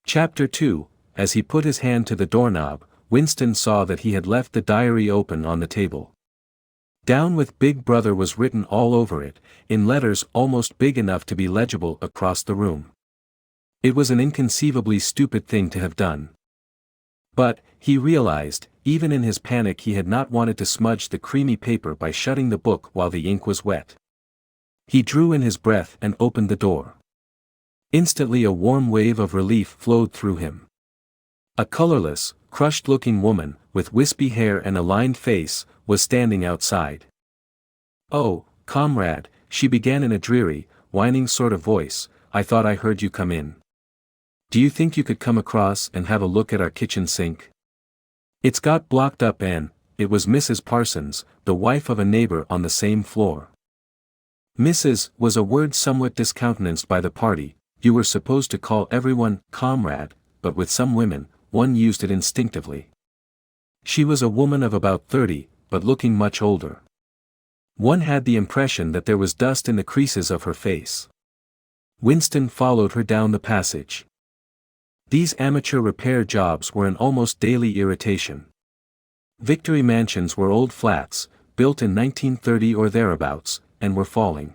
Chapter 2. As he put his hand to the doorknob, Winston saw that he had left the diary open on the table. Down with Big Brother was written all over it, in letters almost big enough to be legible across the room. It was an inconceivably stupid thing to have done. But, he realized, even in his panic he had not wanted to smudge the creamy paper by shutting the book while the ink was wet. He drew in his breath and opened the door. Instantly a warm wave of relief flowed through him. A colorless, crushed-looking woman, with wispy hair and a lined face, was standing outside. "Oh, comrade," she began in a dreary, whining sort of voice, "I thought I heard you come in. Do you think you could come across and have a look at our kitchen sink? It's got blocked up and," it was Mrs. Parsons, the wife of a neighbor on the same floor. Mrs. was a word somewhat discountenanced by the party. You were supposed to call everyone comrade, but with some women, one used it instinctively. She was a woman of about 30, but looking much older. One had the impression that there was dust in the creases of her face. Winston followed her down the passage. These amateur repair jobs were an almost daily irritation. Victory mansions were old flats, built in 1930 or thereabouts, and were falling.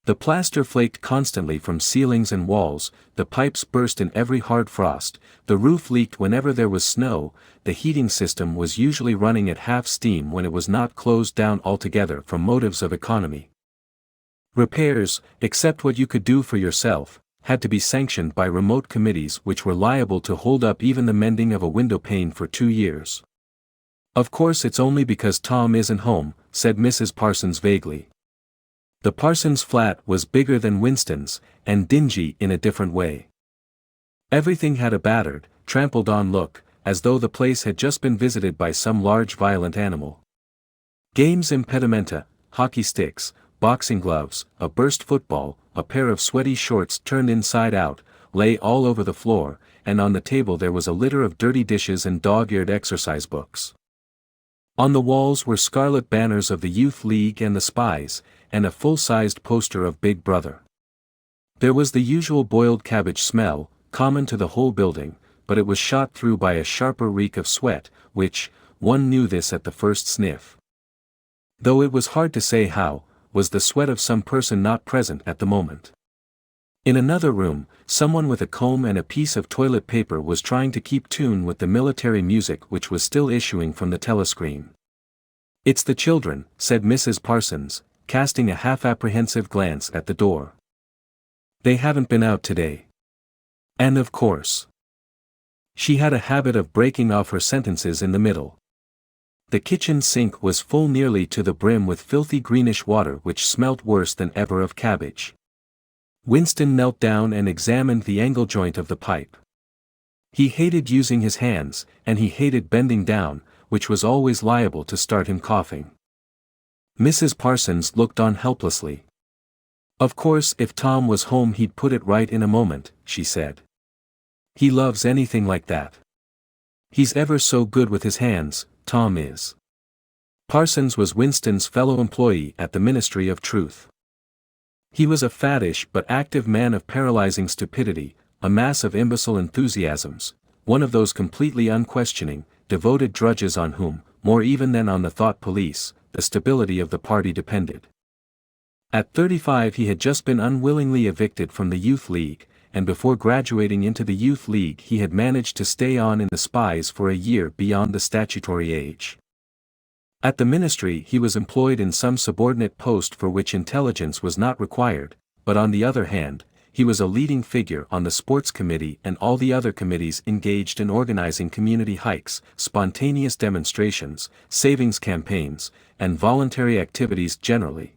The plaster flaked constantly from ceilings and walls, the pipes burst in every hard frost, the roof leaked whenever there was snow, the heating system was usually running at half steam when it was not closed down altogether from motives of economy. Repairs, except what you could do for yourself, had to be sanctioned by remote committees which were liable to hold up even the mending of a window pane for 2 years. "Of course it's only because Tom isn't home," said Mrs. Parsons vaguely. The Parsons flat was bigger than Winston's, and dingy in a different way. Everything had a battered, trampled-on look, as though the place had just been visited by some large violent animal. Games impedimenta, hockey sticks, boxing gloves, a burst football, a pair of sweaty shorts turned inside out, lay all over the floor, and on the table there was a litter of dirty dishes and dog-eared exercise books. On the walls were scarlet banners of the Youth League and the Spies, and a full-sized poster of Big Brother. There was the usual boiled cabbage smell, common to the whole building, but it was shot through by a sharper reek of sweat, which, one knew this at the first sniff. Though it was hard to say how, was the sweat of some person not present at the moment. In another room, someone with a comb and a piece of toilet paper was trying to keep tune with the military music which was still issuing from the telescreen. "It's the children," said Mrs. Parsons, casting a half-apprehensive glance at the door. "They haven't been out today. And of course." She had a habit of breaking off her sentences in the middle. The kitchen sink was full nearly to the brim with filthy greenish water which smelt worse than ever of cabbage. Winston knelt down and examined the angle joint of the pipe. He hated using his hands, and he hated bending down, which was always liable to start him coughing. Mrs. Parsons looked on helplessly. "Of course if Tom was home he'd put it right in a moment," she said. "He loves anything like that. He's ever so good with his hands, Tom is." Parsons was Winston's fellow employee at the Ministry of Truth. He was a fattish but active man of paralyzing stupidity, a mass of imbecile enthusiasms, one of those completely unquestioning, devoted drudges on whom, more even than on the thought police, the stability of the party depended. At 35 he had just been unwillingly evicted from the Youth League, and before graduating into the Youth League he had managed to stay on in the Spies for a year beyond the statutory age. At the ministry he was employed in some subordinate post for which intelligence was not required, but on the other hand, he was a leading figure on the sports committee and all the other committees engaged in organizing community hikes, spontaneous demonstrations, savings campaigns, and voluntary activities generally.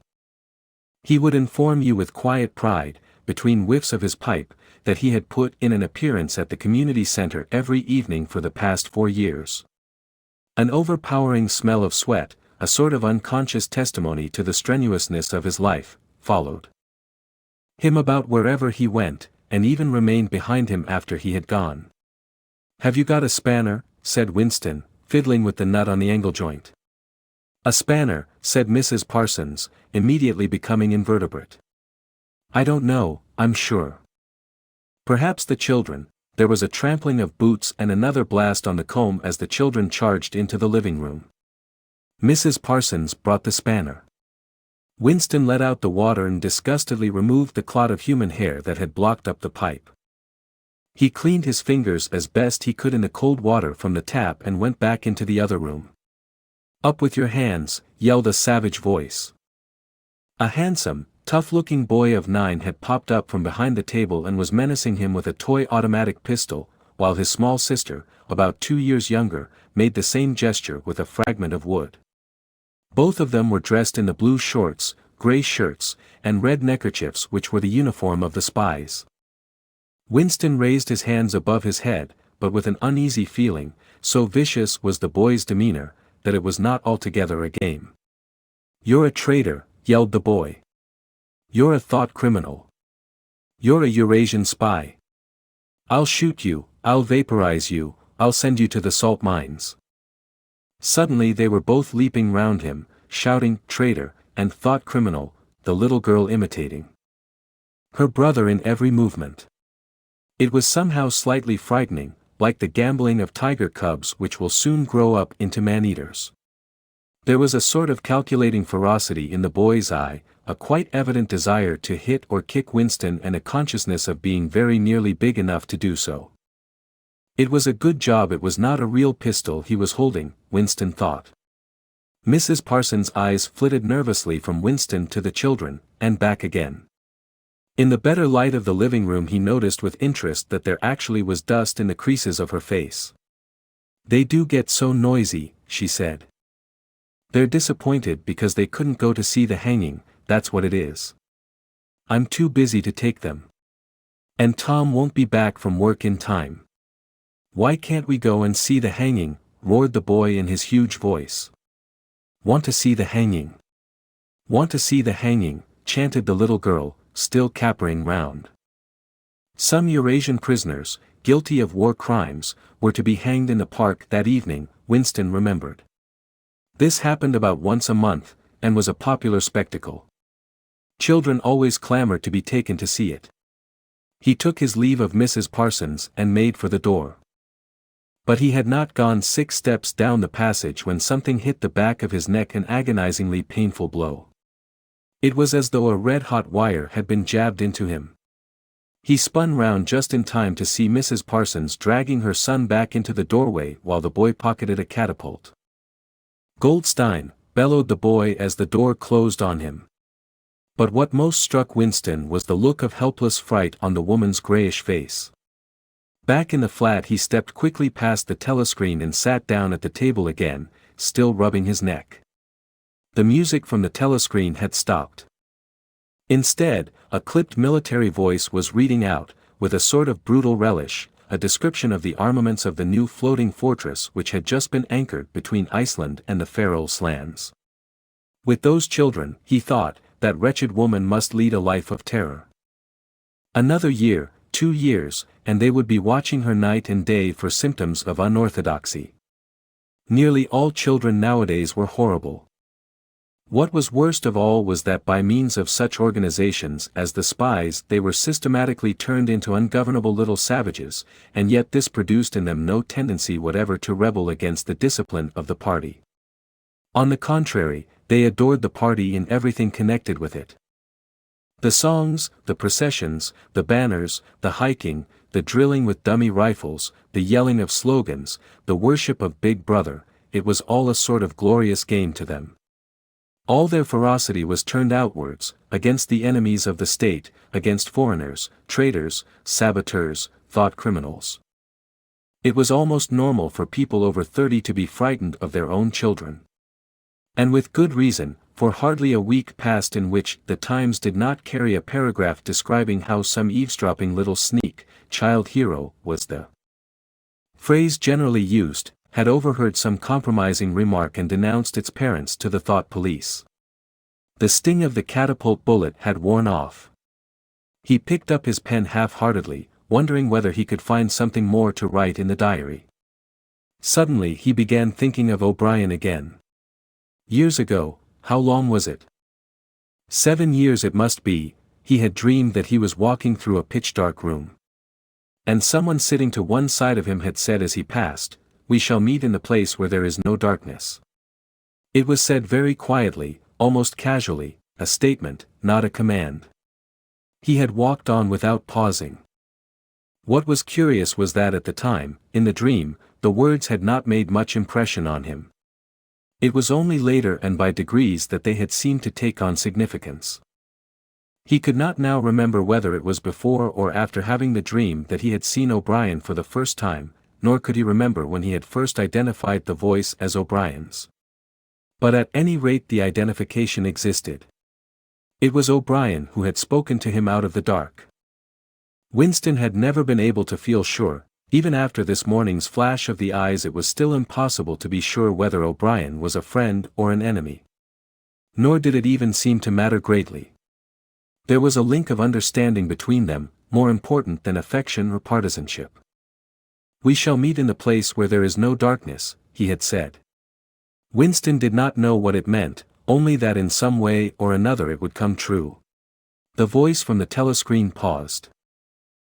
He would inform you with quiet pride, between whiffs of his pipe, that he had put in an appearance at the community center every evening for the past 4 years. An overpowering smell of sweat, a sort of unconscious testimony to the strenuousness of his life, followed him about wherever he went, and even remained behind him after he had gone. "Have you got a spanner?" said Winston, fiddling with the nut on the angle joint. "A spanner," said Mrs. Parsons, immediately becoming invertebrate. "I don't know, I'm sure. Perhaps the children," there was a trampling of boots and another blast on the comb as the children charged into the living room. Mrs. Parsons brought the spanner. Winston let out the water and disgustedly removed the clot of human hair that had blocked up the pipe. He cleaned his fingers as best he could in the cold water from the tap and went back into the other room. "Up with your hands," yelled a savage voice. A handsome, tough-looking boy of 9 had popped up from behind the table and was menacing him with a toy automatic pistol, while his small sister, about 2 years younger, made the same gesture with a fragment of wood. Both of them were dressed in the blue shorts, gray shirts, and red neckerchiefs which were the uniform of the spies. Winston raised his hands above his head, but with an uneasy feeling, so vicious was the boy's demeanor, that it was not altogether a game. "You're a traitor," yelled the boy. "You're a thought criminal. You're a Eurasian spy. I'll shoot you, I'll vaporize you, I'll send you to the salt mines." Suddenly they were both leaping round him, shouting "traitor" and "thought criminal," the little girl imitating her brother in every movement. It was somehow slightly frightening, like the gambling of tiger cubs which will soon grow up into man-eaters. There was a sort of calculating ferocity in the boy's eye, a quite evident desire to hit or kick Winston and a consciousness of being very nearly big enough to do so. It was a good job it was not a real pistol he was holding, Winston thought. Mrs. Parsons' eyes flitted nervously from Winston to the children, and back again. In the better light of the living room he noticed with interest that there actually was dust in the creases of her face. "They do get so noisy," she said. "They're disappointed because they couldn't go to see the hanging, that's what it is. I'm too busy to take them. And Tom won't be back from work in time." "Why can't we go and see the hanging?" roared the boy in his huge voice. "Want to see the hanging? Want to see the hanging," chanted the little girl, still capering round. Some Eurasian prisoners, guilty of war crimes, were to be hanged in the park that evening, Winston remembered. This happened about once a month, and was a popular spectacle. Children always clamored to be taken to see it. He took his leave of Mrs. Parsons and made for the door. But he had not gone 6 steps down the passage when something hit the back of his neck, an agonizingly painful blow. It was as though a red-hot wire had been jabbed into him. He spun round just in time to see Mrs. Parsons dragging her son back into the doorway while the boy pocketed a catapult. "Goldstein!" bellowed the boy as the door closed on him. But what most struck Winston was the look of helpless fright on the woman's grayish face. Back in the flat he stepped quickly past the telescreen and sat down at the table again, still rubbing his neck. The music from the telescreen had stopped. Instead, a clipped military voice was reading out, with a sort of brutal relish, a description of the armaments of the new floating fortress which had just been anchored between Iceland and the Faroe Islands. With those children, he thought, that wretched woman must lead a life of terror. Another year, 2 years, and they would be watching her night and day for symptoms of unorthodoxy. Nearly all children nowadays were horrible. What was worst of all was that by means of such organizations as the spies they were systematically turned into ungovernable little savages, and yet this produced in them no tendency whatever to rebel against the discipline of the party. On the contrary, they adored the party in everything connected with it. The songs, the processions, the banners, the hiking, the drilling with dummy rifles, the yelling of slogans, the worship of Big Brother, it was all a sort of glorious game to them. All their ferocity was turned outwards, against the enemies of the state, against foreigners, traitors, saboteurs, thought criminals. It was almost normal for people over 30 to be frightened of their own children. And with good reason, for hardly a week passed in which the Times did not carry a paragraph describing how some eavesdropping little sneak, child hero, was the phrase generally used, had overheard some compromising remark and denounced its parents to the thought police. The sting of the catapult bullet had worn off. He picked up his pen half-heartedly, wondering whether he could find something more to write in the diary. Suddenly he began thinking of O'Brien again. Years ago, how long was it? 7 years it must be, he had dreamed that he was walking through a pitch-dark room. And someone sitting to one side of him had said as he passed, "We shall meet in the place where there is no darkness." It was said very quietly, almost casually, a statement, not a command. He had walked on without pausing. What was curious was that at the time, in the dream, the words had not made much impression on him. It was only later and by degrees that they had seemed to take on significance. He could not now remember whether it was before or after having the dream that he had seen O'Brien for the first time, nor could he remember when he had first identified the voice as O'Brien's. But at any rate the identification existed. It was O'Brien who had spoken to him out of the dark. Winston had never been able to feel sure. Even after this morning's flash of the eyes it was still impossible to be sure whether O'Brien was a friend or an enemy. Nor did it even seem to matter greatly. There was a link of understanding between them, more important than affection or partisanship. "We shall meet in the place where there is no darkness," he had said. Winston did not know what it meant, only that in some way or another it would come true. The voice from the telescreen paused.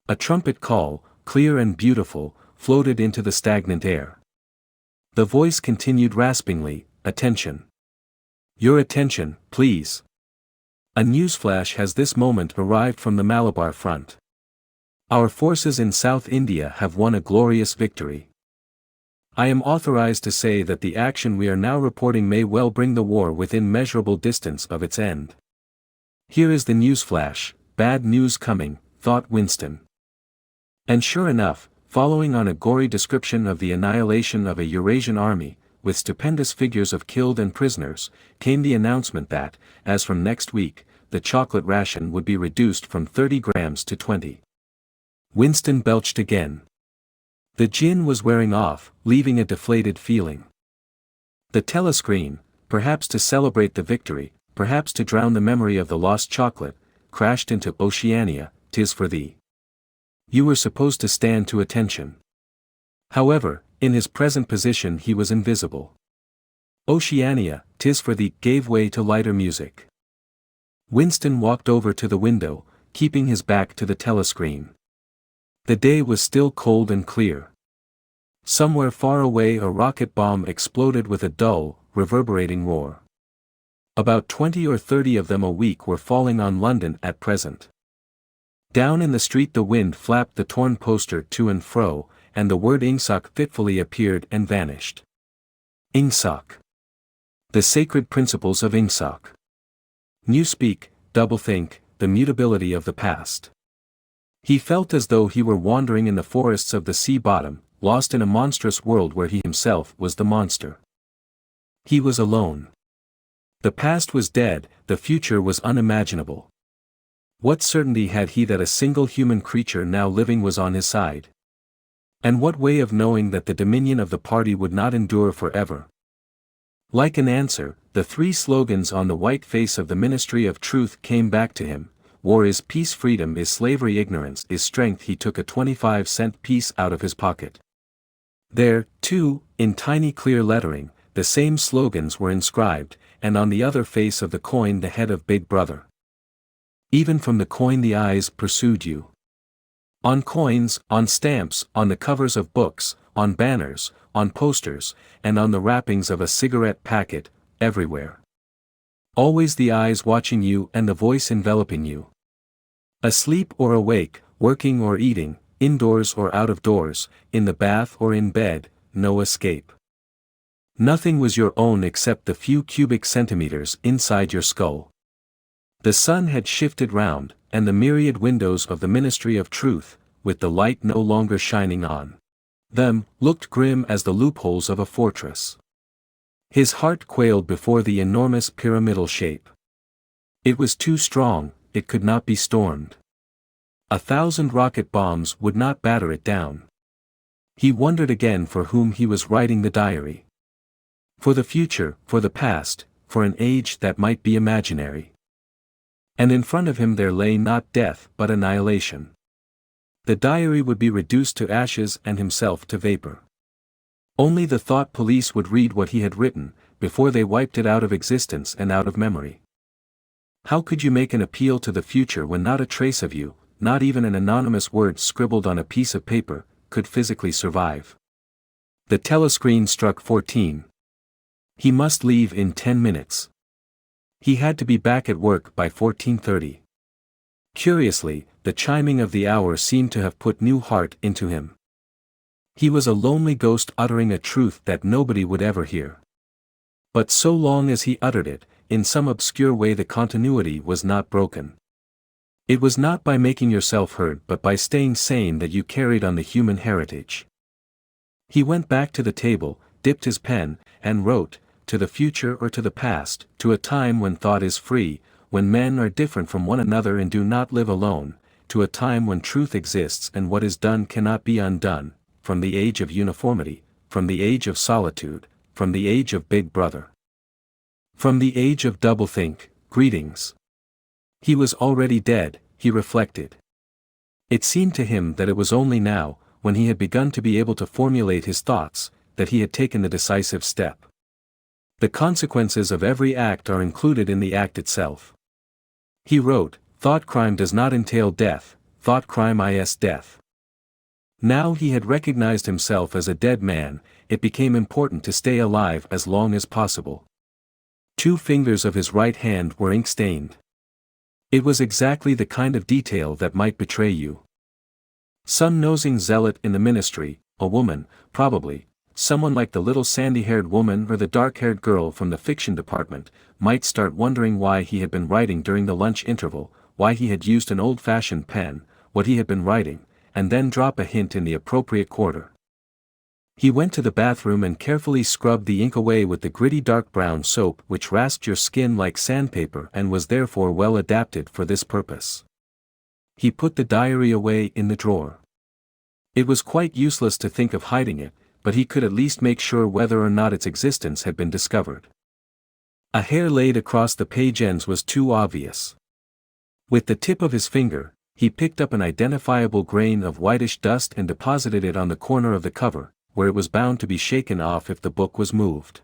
A trumpet call, clear and beautiful, floated into the stagnant air. The voice continued raspingly, "Attention. Your attention, please. A newsflash has this moment arrived from the Malabar front. Our forces in South India have won a glorious victory. I am authorized to say that the action we are now reporting may well bring the war within measurable distance of its end." Here is the newsflash, bad news coming, thought Winston. And sure enough, following on a gory description of the annihilation of a Eurasian army, with stupendous figures of killed and prisoners, came the announcement that, as from next week, the chocolate ration would be reduced from 30 grams to 20. Winston belched again. The gin was wearing off, leaving a deflated feeling. The telescreen, perhaps to celebrate the victory, perhaps to drown the memory of the lost chocolate, crashed into Oceania, "'Tis for thee. You were supposed to stand to attention." However, in his present position he was invisible. Oceania, "'Tis for thee" gave way to lighter music. Winston walked over to the window, keeping his back to the telescreen. The day was still cold and clear. Somewhere far away a rocket bomb exploded with a dull, reverberating roar. About 20 or 30 of them a week were falling on London at present. Down in the street the wind flapped the torn poster to and fro, and the word Ingsoc fitfully appeared and vanished. Ingsoc. The sacred principles of Ingsoc. Newspeak, doublethink, the mutability of the past. He felt as though he were wandering in the forests of the sea bottom, lost in a monstrous world where he himself was the monster. He was alone. The past was dead, the future was unimaginable. What certainty had he that a single human creature now living was on his side? And what way of knowing that the dominion of the party would not endure forever? Like an answer, the three slogans on the white face of the Ministry of Truth came back to him: "War is peace, freedom is slavery, ignorance is strength." He took a 25-cent piece out of his pocket. There, too, in tiny clear lettering, the same slogans were inscribed, and on the other face of the coin the head of Big Brother. Even from the coin the eyes pursued you. On coins, on stamps, on the covers of books, on banners, on posters, and on the wrappings of a cigarette packet, everywhere. Always the eyes watching you and the voice enveloping you. Asleep or awake, working or eating, indoors or out of doors, in the bath or in bed, no escape. Nothing was your own except the few cubic centimeters inside your skull. The sun had shifted round, and the myriad windows of the Ministry of Truth, with the light no longer shining on them, looked grim as the loopholes of a fortress. His heart quailed before the enormous pyramidal shape. It was too strong, it could not be stormed. 1,000 rocket bombs would not batter it down. He wondered again for whom he was writing the diary. For the future, for the past, for an age that might be imaginary. And in front of him there lay not death but annihilation. The diary would be reduced to ashes and himself to vapor. Only the thought police would read what he had written, before they wiped it out of existence and out of memory. How could you make an appeal to the future when not a trace of you, not even an anonymous word scribbled on a piece of paper, could physically survive. The telescreen struck 14. He must leave in 10 minutes. He had to be back at work by 14:30. Curiously, the chiming of the hour seemed to have put new heart into him. He was a lonely ghost uttering a truth that nobody would ever hear. But so long as he uttered it, in some obscure way the continuity was not broken. It was not by making yourself heard but by staying sane that you carried on the human heritage. He went back to the table, dipped his pen, and wrote, to the future or to the past, to a time when thought is free, when men are different from one another and do not live alone, to a time when truth exists and what is done cannot be undone, from the age of uniformity, from the age of solitude, from the age of Big Brother. From the age of doublethink, greetings. He was already dead, he reflected. It seemed to him that it was only now, when he had begun to be able to formulate his thoughts, that he had taken the decisive step. The consequences of every act are included in the act itself. He wrote, thought crime does not entail death, thought crime is death. Now he had recognized himself as a dead man, it became important to stay alive as long as possible. 2 fingers of his right hand were ink-stained. It was exactly the kind of detail that might betray you. Some nosing zealot in the ministry, a woman, probably, someone like the little sandy-haired woman or the dark-haired girl from the fiction department, might start wondering why he had been writing during the lunch interval, why he had used an old-fashioned pen, what he had been writing, and then drop a hint in the appropriate quarter. He went to the bathroom and carefully scrubbed the ink away with the gritty dark brown soap which rasped your skin like sandpaper and was therefore well adapted for this purpose. He put the diary away in the drawer. It was quite useless to think of hiding it, but he could at least make sure whether or not its existence had been discovered. A hair laid across the page ends was too obvious. With the tip of his finger, he picked up an identifiable grain of whitish dust and deposited it on the corner of the cover, where it was bound to be shaken off if the book was moved.